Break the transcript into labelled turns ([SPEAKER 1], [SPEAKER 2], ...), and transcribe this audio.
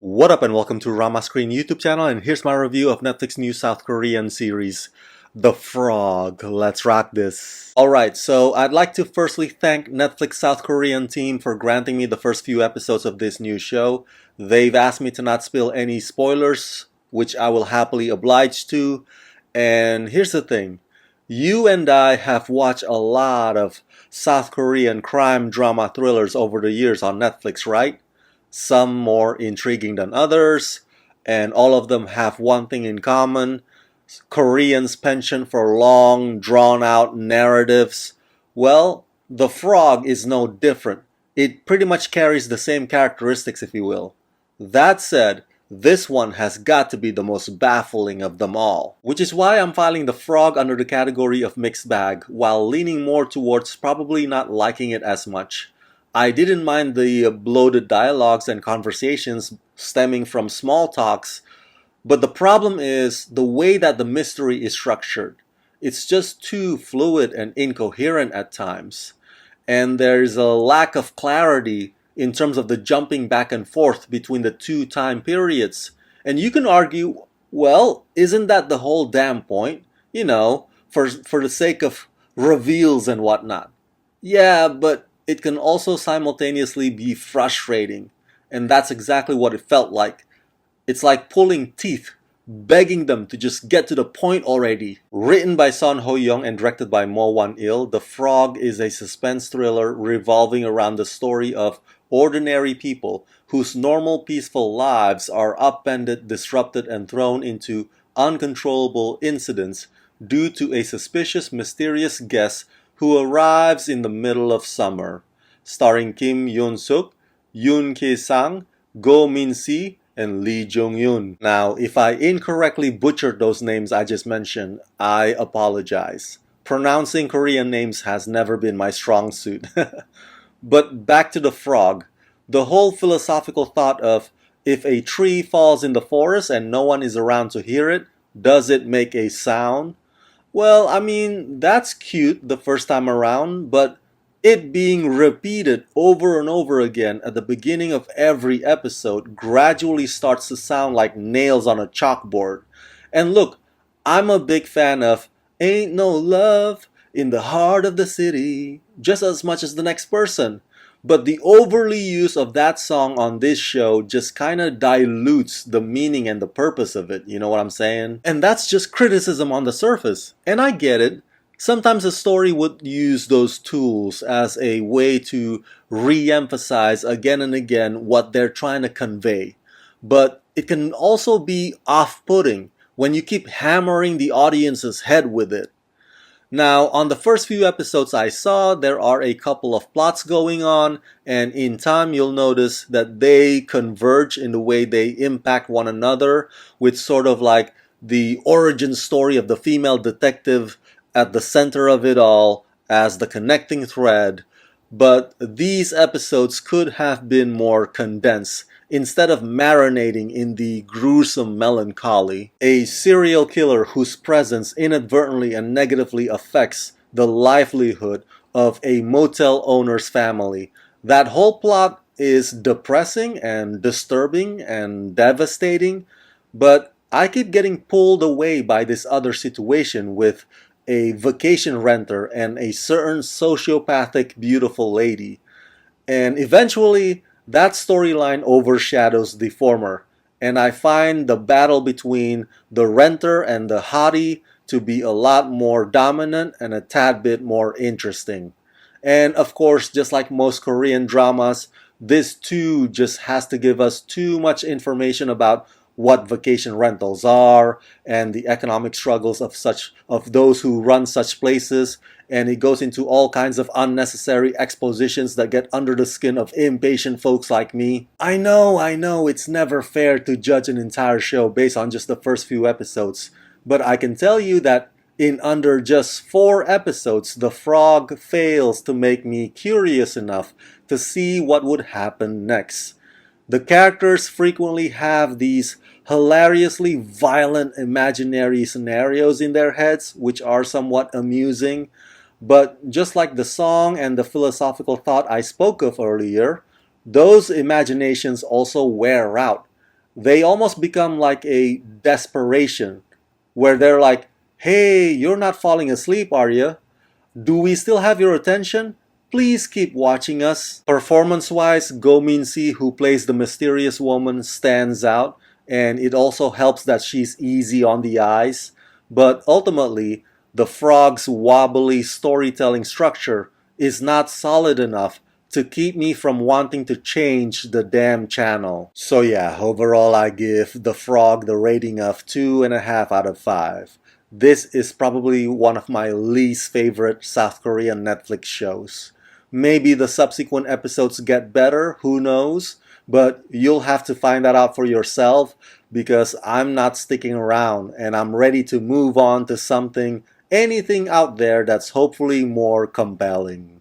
[SPEAKER 1] What up and welcome to Rama Screen YouTube channel, and here's my review of Netflix new South Korean series, The Frog. Let's rock this. Alright, so I'd like to firstly thank Netflix South Korean team for granting me the first few episodes of this new show. They've asked me to not spill any spoilers, which I will happily oblige to. And here's the thing. You and I have watched a lot of South Korean crime drama thrillers over the years on Netflix, right? Some more intriguing than others, and all of them have one thing in common. Koreans' penchant for long, drawn-out narratives. Well, The Frog is no different. It pretty much carries the same characteristics, if you will. That said, this one has got to be the most baffling of them all. Which is why I'm filing The Frog under the category of mixed bag, while leaning more towards probably not liking it as much. I didn't mind the bloated dialogues and conversations stemming from small talks, but the problem is the way that the mystery is structured. It's just too fluid and incoherent at times. And there's a lack of clarity in terms of the jumping back and forth between the two time periods. And you can argue, well, isn't that the whole damn point? You know, for the sake of reveals and whatnot. Yeah, but it can also simultaneously be frustrating, and that's exactly what it felt like. It's like pulling teeth, begging them to just get to the point already. Written by Son Ho-young and directed by Mo Wan-il, The Frog is a suspense thriller revolving around the story of ordinary people whose normal peaceful lives are upended, disrupted, and thrown into uncontrollable incidents due to a suspicious, mysterious guest who arrives in the middle of summer. Starring Kim Yoon-suk, Yoon Ki-sang, Go Min-si, and Lee Jong-yoon. Now, if I incorrectly butchered those names I just mentioned, I apologize. Pronouncing Korean names has never been my strong suit. But back to The Frog. The whole philosophical thought of, if a tree falls in the forest and no one is around to hear it, does it make a sound? Well, I mean, that's cute the first time around, but it being repeated over and over again at the beginning of every episode gradually starts to sound like nails on a chalkboard. And look, I'm a big fan of Ain't No Love in the Heart of the City just as much as the next person. But the overly use of that song on this show just kind of dilutes the meaning and the purpose of it, you know what I'm saying? And that's just criticism on the surface. And I get it. Sometimes a story would use those tools as a way to re-emphasize again and again what they're trying to convey. But it can also be off-putting when you keep hammering the audience's head with it. Now, on the first few episodes I saw, there are a couple of plots going on, and in time you'll notice that they converge in the way they impact one another, with sort of like the origin story of the female detective at the center of it all as the connecting thread. But these episodes could have been more condensed instead of marinating in the gruesome melancholy. A serial killer whose presence inadvertently and negatively affects the livelihood of a motel owner's family. That whole plot is depressing and disturbing and devastating, but I keep getting pulled away by this other situation with a vacation renter and a certain sociopathic beautiful lady. And eventually, that storyline overshadows the former, and I find the battle between the renter and the hottie to be a lot more dominant and a tad bit more interesting. And of course, just like most Korean dramas, this too just has to give us too much information about what vacation rentals are and the economic struggles of those who run such places, and it goes into all kinds of unnecessary expositions that get under the skin of impatient folks like me. I know, it's never fair to judge an entire show based on just the first few episodes, but I can tell you that in under just 4 episodes, The Frog fails to make me curious enough to see what would happen next. The characters frequently have these hilariously violent imaginary scenarios in their heads, which are somewhat amusing. But just like the song and the philosophical thought I spoke of earlier, those imaginations also wear out. they almost become like a desperation where they're like, hey, you're not falling asleep, are you? Do we still have your attention? Please keep watching us. Performance-wise, Go Min-si, who plays the mysterious woman, stands out, and it also helps that she's easy on the eyes. But ultimately, the frog's wobbly storytelling structure is not solid enough to keep me from wanting to change the damn channel. So yeah, overall I give The Frog the rating of 2.5 out of 5. This is probably one of my least favorite South Korean Netflix shows. Maybe the subsequent episodes get better, who knows? But you'll have to find that out for yourself because I'm not sticking around and I'm ready to move on to anything out there that's hopefully more compelling.